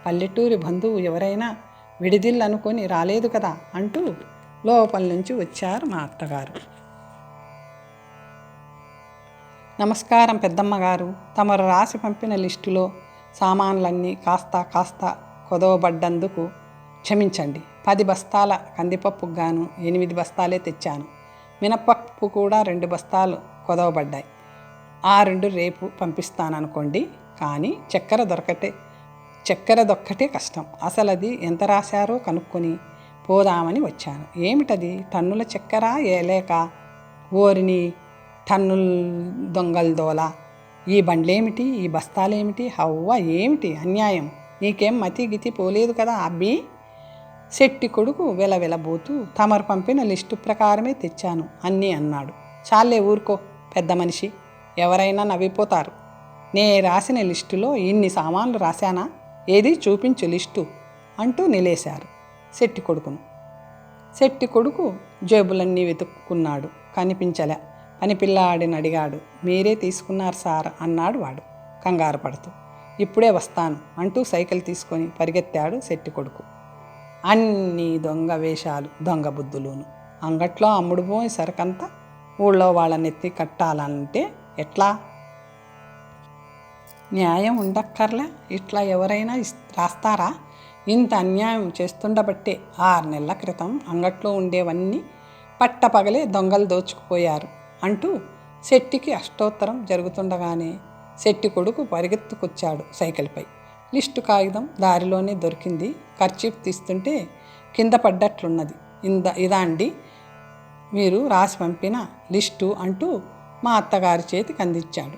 పల్లెటూరి బంధువు ఎవరైనా విడిదిల్లు అనుకొని రాలేదు కదా అంటూ లోపల నుంచి వచ్చారు మా అత్తగారు. నమస్కారం పెద్దమ్మగారు, తమరు రాసి పంపిన లిస్టులో సామాన్లన్నీ కాస్త కొదవబడ్డందుకు క్షమించండి. 10 బస్తాల కందిపప్పుకు గాను 8 బస్తాలే తెచ్చాను. మినపప్పు కూడా 2 బస్తాలు కొదవబడ్డాయి. ఆ 2 రేపు పంపిస్తాననుకోండి. కానీ చక్కెర దొక్కటే కష్టం. అసలు అది ఎంత రాశారో కనుక్కొని పోదామని వచ్చాను. ఏమిటది? టన్నుల చక్కెర ఏలేక? ఓరిని టన్నుల దొంగలదోల! ఈ బండ్లేమిటి? ఈ బస్తాలేమిటి? హవ్వ ఏమిటి అన్యాయం! నీకేం మతి గితి పోలేదు కదా అబ్బి? శెట్టి కొడుకు వెలబోతూ తమరు పంపిన లిస్టు ప్రకారమే తెచ్చాను అన్నీ అన్నాడు. చాలే ఊరుకో పెద్ద మనిషి, ఎవరైనా నవ్విపోతారు. నే రాసిన లిస్టులో ఇన్ని సామాన్లు రాశానా? ఏది చూపించు లిస్టు అంటూ నిలేశారు శెట్టి కొడుకు జేబులన్నీ వెతుక్కున్నాడు. కనిపించలే. పనిపిల్లాడిని అడిగాడు. మీరే తీసుకున్నారు సార్ అన్నాడు వాడు కంగారు పడుతూ. ఇప్పుడే వస్తాను అంటూ సైకిల్ తీసుకొని పరిగెత్తాడు శెట్టి కొడుకు. అన్ని దొంగ వేషాలు, దొంగ బుద్ధులును. అంగట్లో అమ్ముడుపోయి సరుకంతా ఊళ్ళో వాళ్ళనెత్తి కట్టాలంటే ఎట్లా? న్యాయం ఉండక్కర్లే. ఇట్లా ఎవరైనా రాస్తారా? ఇంత అన్యాయం చేస్తుండబట్టే 6 నెలల క్రితం అంగట్లో ఉండేవన్నీ పట్టపగలే దొంగలు దోచుకుపోయారు అంటూ శెట్టికి అష్టోత్తరం జరుగుతుండగానే శెట్టి కొడుకు పరిగెత్తుకొచ్చాడు సైకిల్పై. లిస్టు కాగితం దారిలోనే దొరికింది. కర్చీఫ్ తీస్తుంటే కింద పడ్డట్లున్నది. ఇదాండి మీరు రాసి పంపిన లిస్టు అంటూ మా అత్తగారి చేతికి అందించాడు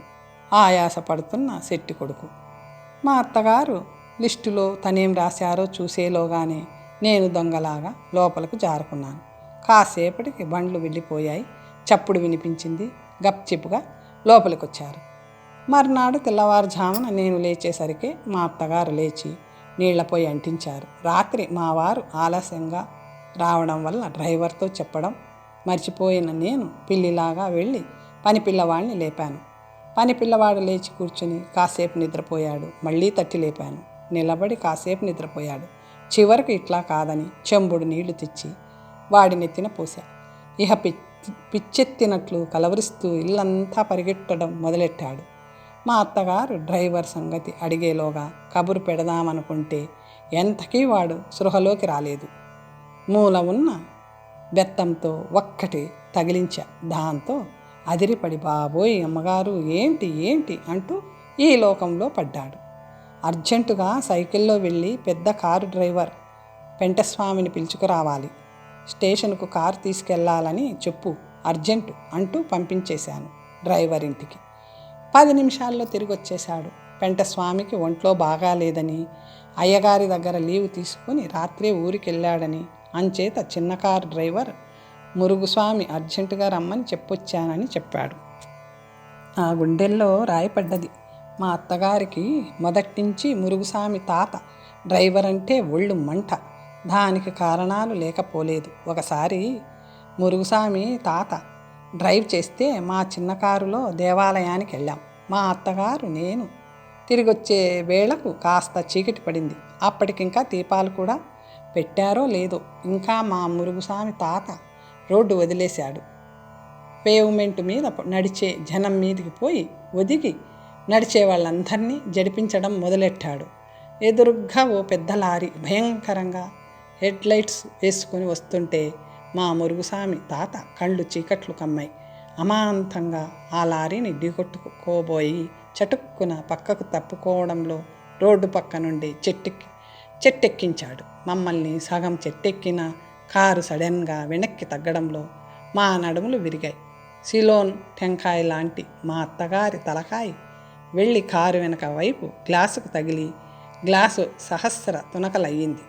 ఆయాస పడుతున్న శెట్టి కొడుకు. మా అత్తగారు లిస్టులో తనేం రాశారో చూసేలోగానే నేను దొంగలాగా లోపలకు జారుకున్నాను. కాసేపటికి బండ్లు వెళ్ళిపోయాయి. చప్పుడు వినిపించింది. గప్చిప్గా లోపలికొచ్చారు. మర్నాడు తెల్లవారుజామున నేను లేచేసరికి మా అత్తగారు లేచి నీళ్లపోయి అంటించారు. రాత్రి మా వారు ఆలస్యంగా రావడం వల్ల డ్రైవర్తో చెప్పడం మర్చిపోయిన నేను పిల్లిలాగా వెళ్ళి పని పిల్లవాడిని లేపాను. పని పిల్లవాడు లేచి కూర్చుని కాసేపు నిద్రపోయాడు. మళ్ళీ తట్టి లేపాను. నిలబడి కాసేపు నిద్రపోయాడు. చివరికి ఇట్లా కాదని చెంబుడు నీళ్లు తెచ్చి వాడి నెత్తిన పోసా. ఇహ పిచ్చెత్తినట్లు కలవరిస్తూ ఇల్లంతా పరిగెట్టడం మొదలెట్టాడు. మా అత్తగారు డ్రైవర్ సంగతి అడిగేలోగా కబురు పెడదామనుకుంటే ఎంతకీ వాడు సృహలోకి రాలేదు. మూల ఉన్న బెత్తంతో ఒక్కటి తగిలించా. దాంతో అదిరిపడి బాబోయ్ అమ్మగారు ఏంటి అంటూ ఈ లోకంలో పడ్డాడు. అర్జెంటుగా సైకిల్లో వెళ్ళి పెద్ద కారు డ్రైవర్ పెంటస్వామిని పిలుచుకురావాలి. స్టేషన్కు కారు తీసుకెళ్లాలని చెప్పు అర్జెంటు అంటూ పంపించేశాను డ్రైవర్ ఇంటికి. 10 నిమిషాల్లో తిరిగి వచ్చేశాడు. పెంటస్వామికి ఒంట్లో బాగాలేదని అయ్యగారి దగ్గర లీవు తీసుకుని రాత్రే ఊరికెళ్ళాడని అంచేత చిన్న కారు డ్రైవర్ మురుగుస్వామి అర్జెంటుగా రమ్మని చెప్పొచ్చానని చెప్పాడు. ఆ గుండెల్లో రాయపడ్డది. మా అత్తగారికి మొదట్నుంచి మురుగుస్వామి తాత డ్రైవర్ అంటే ఒళ్ళు మంట. దానికి కారణాలు లేకపోలేదు. ఒకసారి మురుగుస్వామి తాత డ్రైవ్ చేస్తే మా చిన్న కారులో దేవాలయానికి వెళ్ళాం. మా అత్తగారు నేను తిరిగొచ్చే వేళకు కాస్త చీకటి పడింది. అప్పటికింకా దీపాలు కూడా పెట్టారో లేదో ఇంకా మా మురుగుస్వామి తాత రోడ్డు వదిలేశాడు. పేవ్మెంట్ మీద నడిచే జనం మీదికి పోయి ఒదిగి నడిచే వాళ్ళందరినీ జడిపించడం మొదలెట్టాడు. ఎదురుగ్గా ఓ పెద్ద లారీ భయంకరంగా హెడ్లైట్స్ వేసుకొని వస్తుంటే మా మురుగుస్వామి తాత కళ్ళు చీకట్లు కమ్మాయి. అమాంతంగా ఆ లారీని ఢీకొట్టుకోబోయి చటుక్కున పక్కకు తప్పుకోవడంలో రోడ్డు పక్క నుండి చెట్టెక్కించాడు. మమ్మల్ని సగం చెట్టెక్కిన కారు సడన్గా వెనక్కి తగ్గడంలో మా నడుములు విరిగాయి. సిలోన్ టెంకాయ లాంటి మా అత్తగారి తలకాయ వెళ్ళి కారు వెనక వైపు గ్లాసుకు తగిలి గ్లాసు సహస్ర తునకలయ్యింది.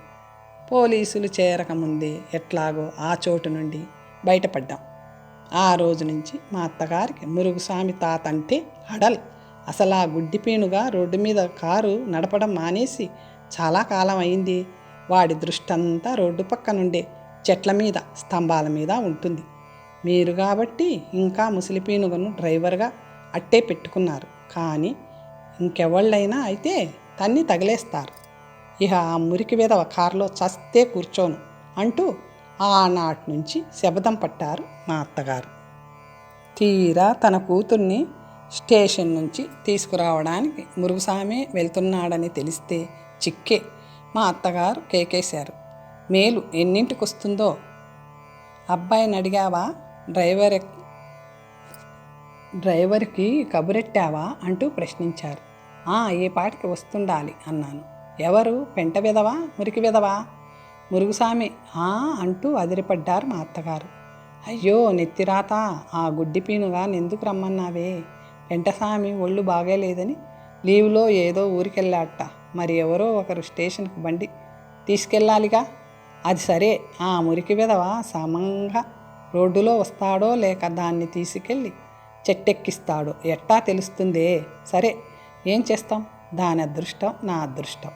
పోలీసులు చేరకముందే ఎట్లాగో ఆ చోటు నుండి బయటపడ్డాం. ఆ రోజు నుంచి మా అత్తగారికి మురుగుస్వామి తాత అంటే హడల్. అసలు ఆ గుడ్డిపీనుగా రోడ్డు మీద కారు నడపడం మానేసి చాలా కాలం అయింది. వాడి దృష్టంతా రోడ్డు పక్క నుండే చెట్ల మీద స్తంభాల మీద ఉంటుంది. మీరు కాబట్టి ఇంకా ముసలిపీనుగను డ్రైవర్గా అట్టే పెట్టుకున్నారు. కానీ ఇంకెవళ్ళైనా అయితే తన్ని తగిలేస్తారు. ఇహ ఆ మురికి వెధవ కారులో చస్తే కూర్చోను అంటూ ఆనాటి నుంచి శబదం పట్టారు మా అత్తగారు. తీరా తన కూతుర్ని స్టేషన్ నుంచి తీసుకురావడానికి మురుగుస్వామి వెళ్తున్నాడని తెలిస్తే చిక్కే. మా అత్తగారు కేకేశారు. మేలు ఎన్నింటికి వస్తుందో అబ్బాయిని అడిగావా? డ్రైవర్కి కబురెట్టావా అంటూ ప్రశ్నించారు. ఏ పాటికి వస్తుండాలి అన్నాను. ఎవరు? పెంట విధవా మురికి విధవా? మురుగుస్వామి అంటూ అదిరిపడ్డారు మా అత్తగారు. అయ్యో నెత్తిరాత, ఆ గుడ్డిపీనుగా నెందుకు రమ్మన్నావే? పెంటస్వామి ఒళ్ళు బాగేలేదని లీవ్లో ఏదో ఊరికెళ్ళాట. మరి ఎవరో ఒకరు స్టేషన్కి బండి తీసుకెళ్ళాలిగా. అది సరే, ఆ మురికి విధవ సమంగా రోడ్డులో వస్తాడో లేక దాన్ని తీసుకెళ్ళి చెట్టెక్కిస్తాడో ఎట్టా తెలుస్తుందే. సరే ఏం చేస్తాం, దాని అదృష్టం నా అదృష్టం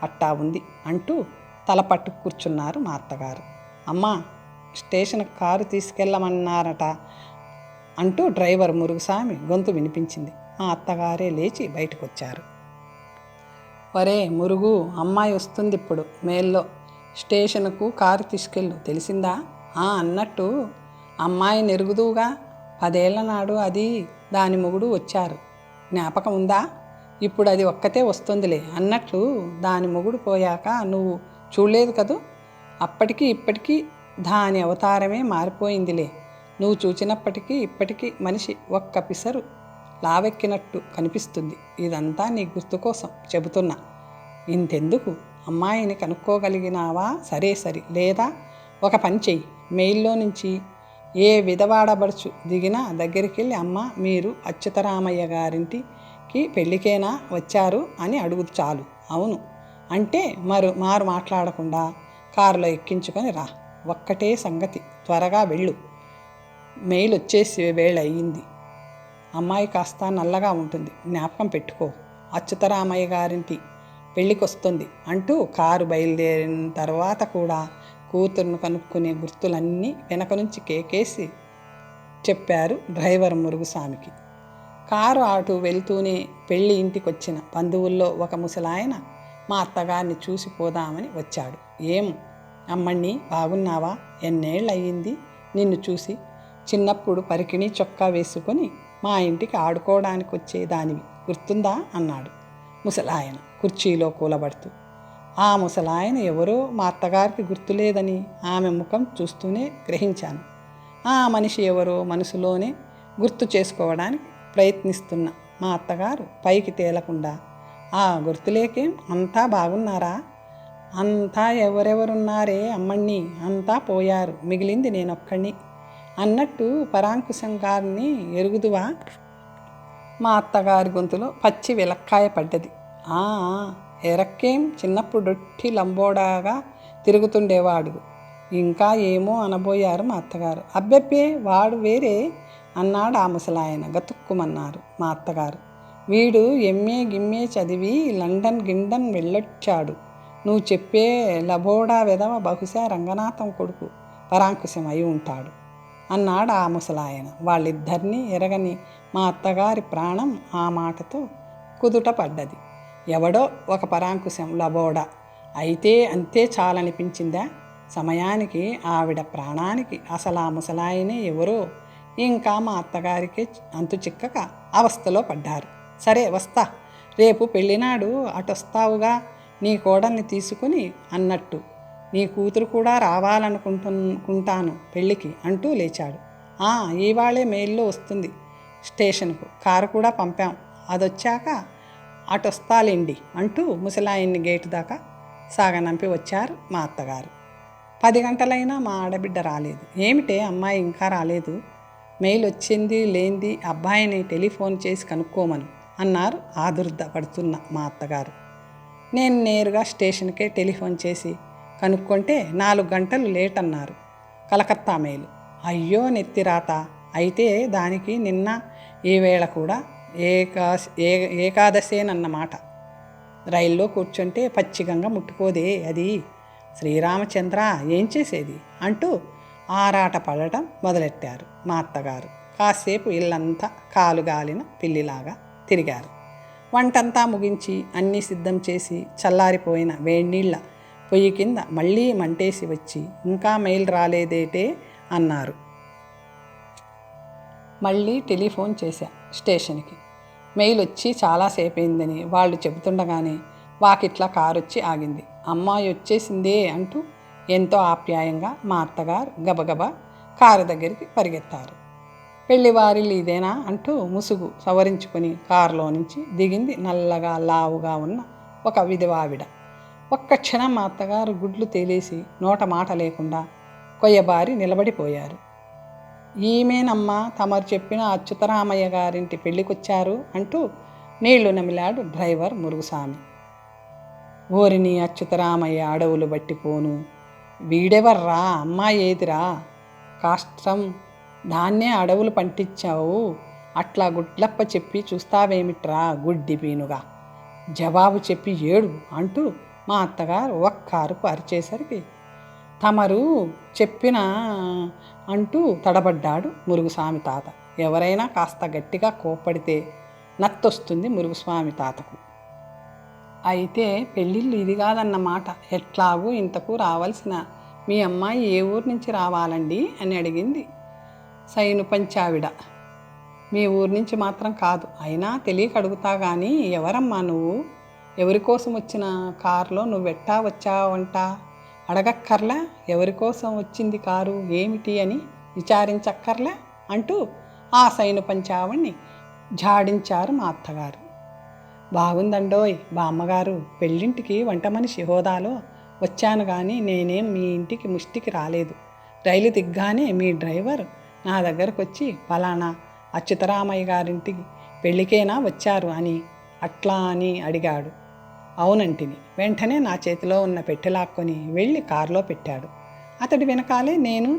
అట్టా ఉంది అంటూ తల పట్టు కూర్చున్నారు మా అత్తగారు. అమ్మా, స్టేషన్కి కారు తీసుకెళ్ళమన్నారట అంటూ డ్రైవర్ మురుగుస్వామి గొంతు వినిపించింది. మా అత్తగారే లేచి బయటకు వచ్చారు. ఒరే మురుగు, అమ్మాయి వస్తుంది ఇప్పుడు మేల్లో, స్టేషన్కు కారు తీసుకెళ్ళు, తెలిసిందా? అన్నట్టు అమ్మాయి నెరుగుదువుగా, 10 ఏళ్ల నాడు అది దాని మొగుడు వచ్చారు, జ్ఞాపకం ఉందా? ఇప్పుడు అది ఒక్కతే వస్తుందిలే. అన్నట్లు దాని మొగుడు పోయాక నువ్వు చూడలేదు కదూ, అప్పటికి ఇప్పటికీ దాని అవతారమే మారిపోయిందిలే. నువ్వు చూచినప్పటికీ ఇప్పటికీ మనిషి ఒక్క పిసరు లావెక్కినట్టు కనిపిస్తుంది. ఇదంతా నీ గుర్తు కోసం చెబుతున్నా. ఇంతెందుకు, అమ్మాయిని కనుక్కోగలిగినావా? సరే, లేదా ఒక పని చెయ్యి, మెయిల్లో నుంచి ఏ విధవాడబడుచు దిగినా దగ్గరికి వెళ్ళి, అమ్మ మీరు అచ్యుతరామయ్య గారింటికి పెళ్ళికేనా వచ్చారు అని అడుగు చాలు. అవును అంటే మారు మాట్లాడకుండా కారులో ఎక్కించుకొని రా. ఒక్కటే సంగతి, త్వరగా వెళ్ళు, మెయిల్ వచ్చేసి వేళ అయ్యింది. అమ్మాయి కాస్త నల్లగా ఉంటుంది, జ్ఞాపకం పెట్టుకో. అచ్యుతరామయ్య గారింటి పెళ్ళికొస్తుంది అంటూ కారు బయలుదేరిన తర్వాత కూడా కూతురును కనుక్కునే గుర్తులన్నీ వెనక నుంచి కేకేసి చెప్పారు డ్రైవర్ మురుగుస్వామికి. కారు అటు వెళ్తూనే పెళ్ళి ఇంటికొచ్చిన బంధువుల్లో ఒక ముసలాయన మా అత్తగారిని చూసి పోదామని వచ్చాడు. ఏం అమ్మణ్ణి, బాగున్నావా? ఎన్నేళ్ళు అయ్యింది నిన్ను చూసి. చిన్నప్పుడు పరికిణి చొక్కా వేసుకొని మా ఇంటికి ఆడుకోవడానికి వచ్చేదానివి, గుర్తుందా అన్నాడు ముసలాయన కుర్చీలో కూలబడుతూ. ఆ ముసలాయన ఎవరో మా అత్తగారికి గుర్తులేదని ఆమె ముఖం చూస్తూనే గ్రహించాను. ఆ మనిషి ఎవరో మనసులోనే గుర్తు చేసుకోవడానికి ప్రయత్నిస్తున్న మా అత్తగారు పైకి తేలకుండా, గుర్తులేకేం, అంతా బాగున్నారా? అంతా ఎవరెవరున్నారే అమ్మణ్ణి, అంతా పోయారు, మిగిలింది నేనొక్కడిని అన్నట్టు పరాంకుశం గారిని ఎరుగుదువా? మా అత్తగారి గొంతులో పచ్చి వెలక్కాయ పడ్డది. ఎరక్కేం, చిన్నప్పుడొట్టి లంబోడాగా తిరుగుతుండేవాడు. ఇంకా ఏమో అనబోయారు మా అత్తగారు. అబ్బెబ్బే, వాడు వేరే అన్నాడు ఆ ముసలాయన. గతుక్కుమన్నారు మా అత్తగారు. వీడు ఎంఏ గిమ్మే చదివి లండన్ గిండన్ వెళ్ళొచ్చాడు. నువ్వు చెప్పే లబోడా వెధవ బహుశా రంగనాథం కొడుకు పరాంకుశం అయి ఉంటాడు అన్నాడు ఆ ముసలాయన. వాళ్ళిద్దరినీ ఎరగని మా అత్తగారి ప్రాణం ఆ మాటతో కుదుట పడ్డది. ఎవడో ఒక పరాంకుశం లబోడా అయితే అంతే చాలనిపించిందా? సమయానికి ఆవిడ ప్రాణానికి అసలు ఆ ముసలాయనే ఎవరో ఇంకా మా అత్తగారికి అంతు చిక్కక అవస్థలో పడ్డారు. సరే వస్తా, రేపు పెళ్ళినాడు అటొస్తావుగా నీ కోడల్ని తీసుకుని అన్నట్టు. నీ కూతురు కూడా రావాలనుకుంటాను పెళ్ళికి అంటూ లేచాడు. ఇవాళే మెయిల్లో వస్తుంది స్టేషన్కు, కారు కూడా పంపాం, అదొచ్చాక అటొస్తాలేండి అంటూ ముసలాయన్ని గేటు దాకా సాగనంపి వచ్చారు మా అత్తగారు. 10 గంటలైనా మా ఆడబిడ్డ రాలేదు. ఏమిటే అమ్మాయి ఇంకా రాలేదు? మెయిల్ వచ్చింది లేంది అబ్బాయిని టెలిఫోన్ చేసి కనుక్కోమను అన్నారు ఆదుర్ద పడుతున్న మా అత్తగారు. నేను నేరుగా స్టేషన్కే టెలిఫోన్ చేసి కనుక్కుంటే 4 గంటలు లేట్ అన్నారు. కలకత్తా మెయిల్. అయ్యో నెత్తిరాత. అయితే దానికి నిన్న ఈ వేళ కూడా ఏకాదశేనన్నమాట. రైల్లో కూర్చుంటే పచ్చిగంగ ముట్టుకోదే అది. శ్రీరామచంద్ర ఏం చేసేది అంటూ ఆరాట పడటం మొదలెట్టారు మా అత్తగారు. కాసేపు ఇల్లంతా కాలుగాలిన పిల్లిలాగా తిరిగారు. వంటంతా ముగించి అన్నీ సిద్ధం చేసి చల్లారిపోయిన వేడినీళ్ళ పొయ్యి కింద మళ్ళీ మంటేసి వచ్చి ఇంకా మెయిల్ రాలేదేటే అన్నారు. మళ్ళీ టెలిఫోన్ చేశా స్టేషన్కి. మెయిల్ వచ్చి చాలాసేపు అయిందని వాళ్ళు చెబుతుండగానే వాకిట్లా కారు వచ్చి ఆగింది. అమ్మాయి వచ్చేసిందే అంటూ ఎంతో ఆప్యాయంగా మా అత్తగారు గబగబా కారు దగ్గరికి పరిగెత్తారు. పెళ్లివారిల్లు ఇదేనా అంటూ ముసుగు సవరించుకొని కారులో నుంచి దిగింది నల్లగా లావుగా ఉన్న ఒక విధవావిడ. ఒక్క క్షణం మా అత్తగారు గుడ్లు తేలేసి నోట మాట లేకుండా కొయ్యబారి నిలబడిపోయారు. ఈమెనమ్మా తమరు చెప్పిన అచ్యుతరామయ్య గారింటి పెళ్ళికొచ్చారు అంటూ నీళ్లు నమిలాడు డ్రైవర్ మురుగుస్వామి. ఓరిని అచ్యుతరామయ్య అడవులు బట్టిపోను, వీడెవర్రా, అమ్మాయి ఏదిరా, కాష్టం, దాన్నే అడవులు పంటించావు, అట్లా గుడ్లప్ప చెప్పి చూస్తావేమిట్రా గుడ్డి పీనుగా, జవాబు చెప్పి ఏడు అంటూ మా అత్తగారు ఒక్క అరుపు అరిచేసరికి తమరు చెప్పిన అంటూ తడబడ్డాడు మురుగుస్వామి తాత. ఎవరైనా కాస్త గట్టిగా కోప్పడితే నత్తొస్తుంది మురుగుస్వామి తాతకు. అయితే పెళ్ళిళ్ళు ఇది కాదన్నమాట. ఎట్లాగూ ఇంతకు రావాల్సిన మీ అమ్మాయి ఏ ఊరు నుంచి రావాలండి అని అడిగింది సైను పంచావిడ. మీ ఊరు నుంచి మాత్రం కాదు, అయినా తెలియక అడుగుతా కానీ ఎవరమ్మా నువ్వు? ఎవరి కోసం వచ్చిన కారులో నువ్వెట్టా వచ్చావంట? అడగక్కర్లే ఎవరి కోసం వచ్చింది కారు ఏమిటి అని విచారించక్కర్లే అంటూ ఆ సైను పంచావణ్ణి జాడించారు మా అత్తగారు. బాగుందండోయ్ బామ్మగారు, పెళ్ళింటికి వంట మనిషి హోదాలో వచ్చాను కానీ నేనేం మీ ఇంటికి ముష్టికి రాలేదు. రైలు దిగ్గానే మీ డ్రైవర్ నా దగ్గరకు వచ్చి పలానా అచ్యుతరామయ్య గారింటికి పెళ్ళికేనా వచ్చారు అని అట్లా అని అడిగాడు. అవునంటిని. వెంటనే నా చేతిలో ఉన్న పెట్టెలాక్కొని వెళ్ళి కారులో పెట్టాడు. అతడి వెనకాలే నేను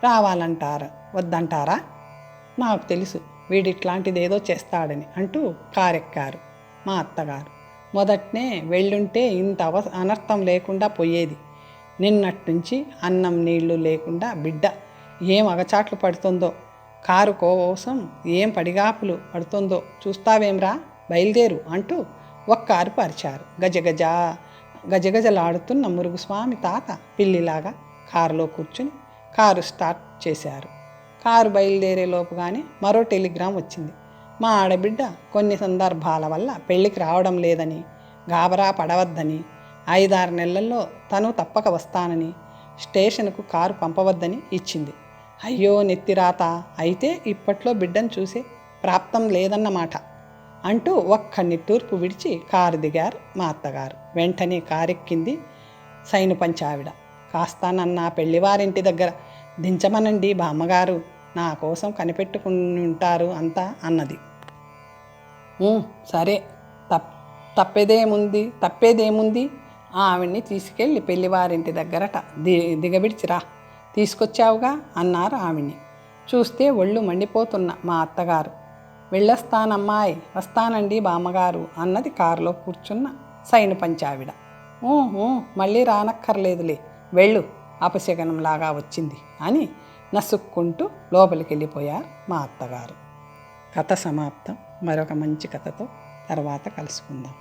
రావాలంటారా వద్దంటారా? నాకు తెలుసు వీడిట్లాంటిదేదో చేస్తాడని అంటూ కారెక్కారు మా అత్తగారు. మొదట్నే వెళ్ళుంటే ఇంత అనర్థం లేకుండా పోయేది. నిన్నట్నుంచి అన్నం నీళ్లు లేకుండా బిడ్డ ఏం అగచాట్లు పడుతుందో, కారు కోసం ఏం పడిగాపులు పడుతుందో చూస్తావేమ్రా, బయలుదేరు అంటూ ఒక్క అరుపు అరిచారు. గజగజలాడుతున్న మురుగుస్వామి తాత పిల్లిలాగా కారులో కూర్చుని కారు స్టార్ట్ చేశారు. కారు బయలుదేరే లోపుగానే మరో టెలిగ్రామ్ వచ్చింది. మా ఆడబిడ్డ కొన్ని సందర్భాల వల్ల పెళ్ళికి రావడం లేదని, గాబరా పడవద్దని, 5-6 నెలల్లో తను తప్పక వస్తానని, స్టేషన్కు కారు పంపవద్దని ఇచ్చింది. అయ్యో నెత్తిరాత, అయితే ఇప్పట్లో బిడ్డను చూసే ప్రాప్తం లేదన్నమాట అంటూ ఒక్క నిట్టూర్పు విడిచి కారు దిగారు మా అత్తగారు. వెంటనే కారెక్కింది సైను పంచావిడ. కాస్త నన్న పెళ్లివారింటి దగ్గర దించమనండి బామ్మగారు, నా కోసం కనిపెట్టుకుని ఉంటారు అంతా అన్నది. సరే, తప్పేదేముంది, ఆవిడ్ని తీసుకెళ్ళి పెళ్లివారింటి దగ్గరట దిగబిడిచిరా, తీసుకొచ్చావుగా అన్నారు ఆవిడ్ని. చూస్తే ఒళ్ళు మండిపోతున్న మా అత్తగారు. వెళ్ళొస్తానమ్మాయి, వస్తానండి బామ్మగారు అన్నది కారులో కూర్చున్న సైను పంచావిడ. మళ్ళీ రానక్కర్లేదులే, వెళ్ళు, అపశకనంలాగా వచ్చింది అని నసుక్కుంటూ లోపలికి వెళ్ళిపోయారు మా అత్తగారు. కథ సమాప్తం. మరొక మంచి కథతో తర్వాత కలుసుకుందాం.